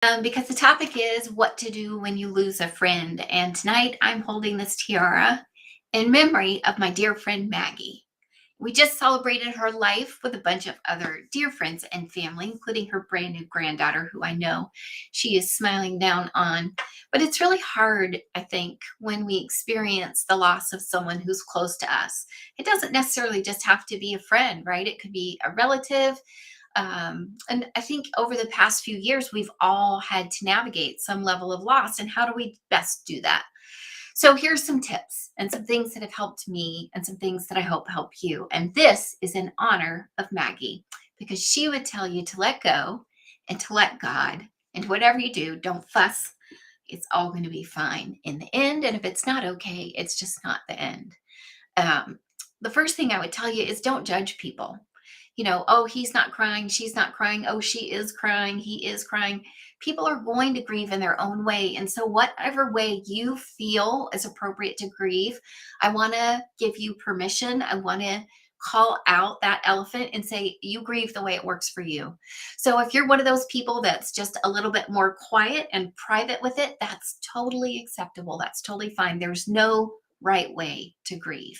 Because the topic is what to do when you lose a friend. And tonight I'm holding this tiara in memory of my dear friend Maggie. We just celebrated her life with a bunch of other dear friends and family, including her brand new granddaughter, who I know she is smiling down on. But it's really hard, I think, when we experience the loss of someone who's close to us. It doesn't necessarily just have to be a friend, right? It could be a relative. And I think over the past few years, we've all had to navigate some level of loss. And how do we best do that? So here's some tips and some things that have helped me and some things that I hope help you. And this is in honor of Maggie because she would tell you to let go and to let God. And whatever you do, don't fuss. It's all going to be fine in the end. And if it's not okay, it's just not the end. Um, the first thing I would tell you is don't judge people. Oh, he's not crying, she's not crying, oh, she is crying, he is crying. People are going to grieve in their own way. And so, whatever way you feel is appropriate to grieve, I want to give you permission. I want to call out that elephant and say, you grieve the way it works for you. So, if you're one of those people that's just a little bit more quiet and private with it, that's totally acceptable. That's totally fine. There's no right way to grieve.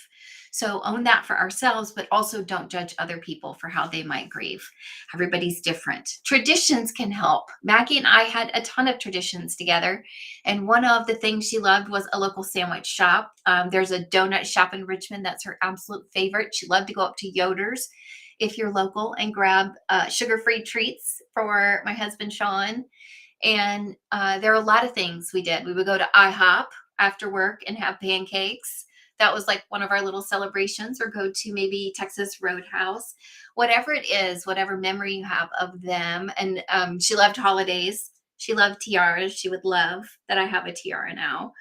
So own that for ourselves, but also don't judge other people for how they might grieve. Everybody's different. Traditions can help. Maggie and I had a ton of traditions together. And one of the things she loved was a local sandwich shop. There's a donut shop in Richmond that's her absolute favorite. She loved to go up to Yoder's if you're local and grab sugar-free treats for my husband, Sean. And there are a lot of things we did. We would go to IHOP after work and have pancakes. That was like one of our little celebrations, or go to maybe Texas Roadhouse, whatever it is, whatever memory you have of them. And she loved holidays. She loved tiaras. She would love that I have a tiara now.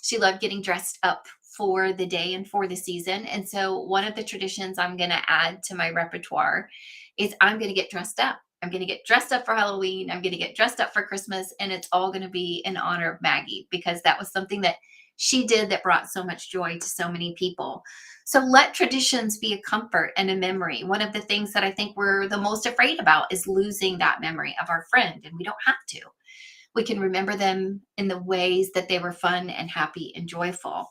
She loved getting dressed up for the day and for the season. And so one of the traditions I'm going to add to my repertoire is I'm going to get dressed up. I'm going to get dressed up for Halloween. I'm going to get dressed up for Christmas. And it's all going to be in honor of Maggie because that was something that she did that brought so much joy to so many people. So let traditions be a comfort and a memory. One of the things that I think we're the most afraid about is losing that memory of our friend, and we don't have to. We can remember them in the ways that they were fun and happy and joyful.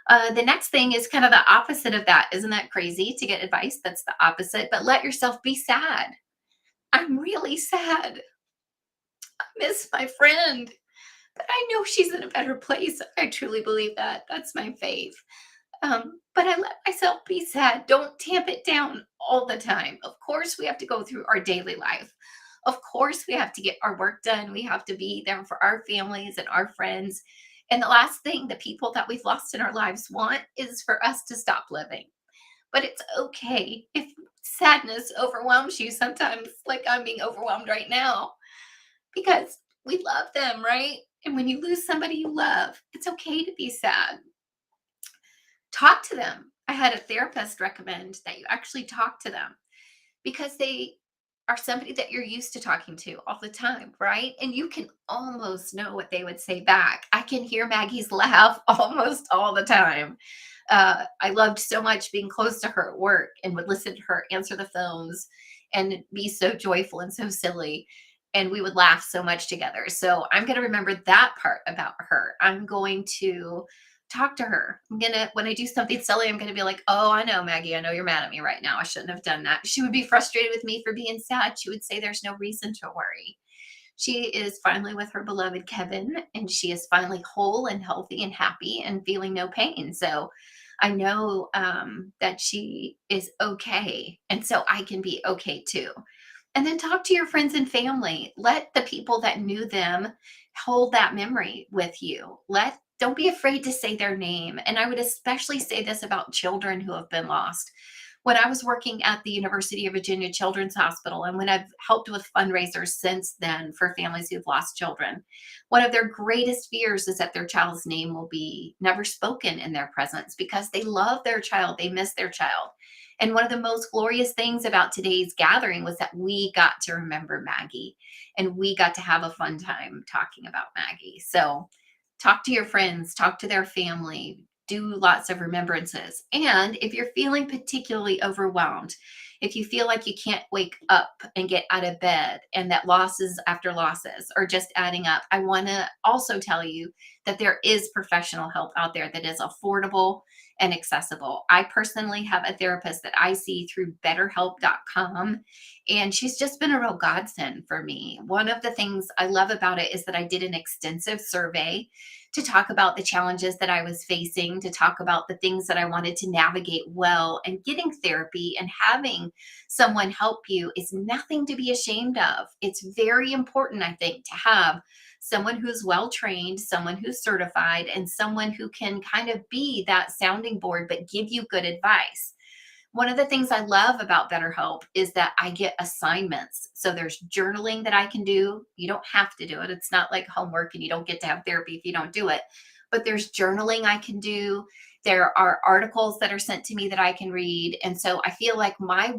The next thing is kind of the opposite of that. Isn't that crazy to get advice that's the opposite? But let yourself be sad. I'm really sad. I miss my friend, but I know she's in a better place. I truly believe that. That's my faith. But I let myself be sad. Don't tamp it down all the time. Of course, we have to go through our daily life. Of course, we have to get our work done. We have to be there for our families and our friends. And the last thing the people that we've lost in our lives want is for us to stop living. But it's okay if sadness overwhelms you sometimes, like I'm being overwhelmed right now, because we love them, right? And when you lose somebody you love, it's okay to be sad. Talk to them. I had a therapist recommend that you actually talk to them because they are somebody that you're used to talking to all the time, right? And you can almost know what they would say back. I can hear Maggie's laugh almost all the time. I loved so much being close to her at work and would listen to her answer the phones and be so joyful and so silly. And we would laugh so much together. So I'm going to remember that part about her. I'm going to talk to her. When I do something silly, I'm going to be like, oh, I know, Maggie, I know you're mad at me right now. I shouldn't have done that. She would be frustrated with me for being sad. She would say, there's no reason to worry. She is finally with her beloved Kevin, and she is finally whole and healthy and happy and feeling no pain. So I know that she is okay. And so I can be okay too. And then talk to your friends and family. Let the people that knew them hold that memory with you. Don't be afraid to say their name. And I would especially say this about children who have been lost. When I was working at the University of Virginia Children's Hospital, and when I've helped with fundraisers since then for families who've lost children, one of their greatest fears is that their child's name will be never spoken in their presence because they love their child, they miss their child. And one of the most glorious things about today's gathering was that we got to remember Maggie and we got to have a fun time talking about Maggie. So talk to your friends, talk to their family, do lots of remembrances. And if you're feeling particularly overwhelmed, if you feel like you can't wake up and get out of bed and that losses after losses are just adding up, I want to also tell you that there is professional help out there that is affordable and accessible. I personally have a therapist that I see through betterhelp.com, and she's just been a real godsend for me. One of the things I love about it is that I did an extensive survey to talk about the challenges that I was facing, to talk about the things that I wanted to navigate well. And getting therapy and having someone help you is nothing to be ashamed of. It's very important, I think, to have someone who's well trained, someone who's certified, and someone who can kind of be that sounding board but give you good advice. One of the things I love about BetterHelp is that I get assignments. So there's journaling that I can do. You don't have to do it. It's not like homework and you don't get to have therapy if you don't do it. But there's journaling I can do. There are articles that are sent to me that I can read. And so I feel like my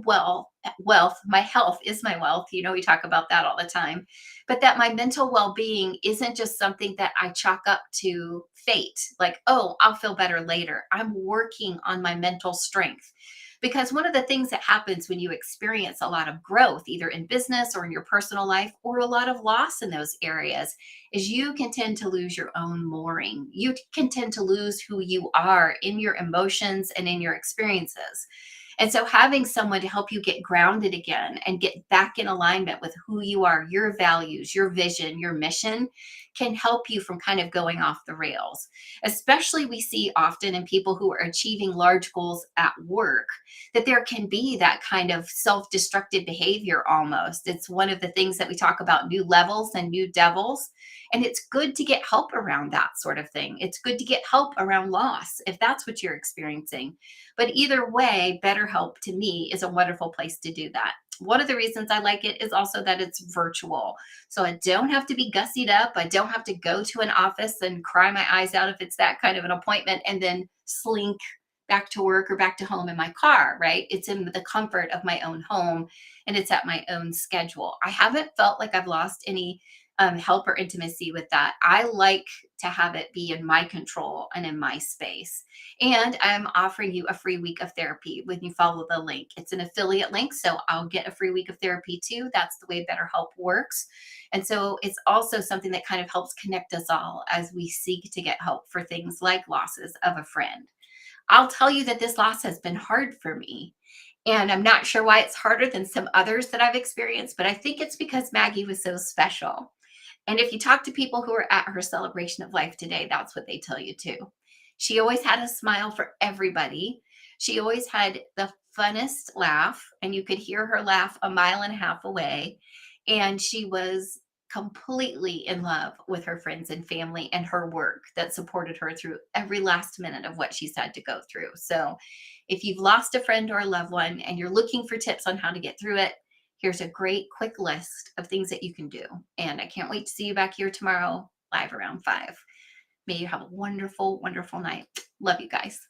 my health is my wealth. You know, we talk about that all the time. But that my mental well-being isn't just something that I chalk up to fate, like, oh, I'll feel better later. I'm working on my mental strength. Because one of the things that happens when you experience a lot of growth, either in business or in your personal life, or a lot of loss in those areas, is you can tend to lose your own mooring. You can tend to lose who you are in your emotions and in your experiences. And so having someone to help you get grounded again and get back in alignment with who you are, your values, your vision, your mission can help you from kind of going off the rails. Especially we see often in people who are achieving large goals at work that there can be that kind of self-destructive behavior almost. It's one of the things that we talk about, new levels and new devils. And it's good to get help around that sort of thing. It's good to get help around loss if that's what you're experiencing. But either way, BetterHelp to me is a wonderful place to do that. One of the reasons I like it is also that it's virtual. So I don't have to be gussied up. I don't have to go to an office and cry my eyes out if it's that kind of an appointment and then slink back to work or back to home in my car, right? It's in the comfort of my own home and it's at my own schedule. I haven't felt like I've lost any help or intimacy with that. I like to have it be in my control and in my space. And I'm offering you a free week of therapy when you follow the link. It's an affiliate link, so I'll get a free week of therapy too. That's the way BetterHelp works. And so it's also something that kind of helps connect us all as we seek to get help for things like losses of a friend. I'll tell you that this loss has been hard for me. And I'm not sure why it's harder than some others that I've experienced, but I think it's because Maggie was so special. And if you talk to people who are at her celebration of life today, that's what they tell you too. She always had a smile for everybody. She always had the funnest laugh, and you could hear her laugh a mile and a half away. And she was completely in love with her friends and family and her work that supported her through every last minute of what she's had to go through. So, if you've lost a friend or a loved one and you're looking for tips on how to get through it, here's a great quick list of things that you can do. And I can't wait to see you back here tomorrow, live around 5. May you have a wonderful, wonderful night. Love you guys.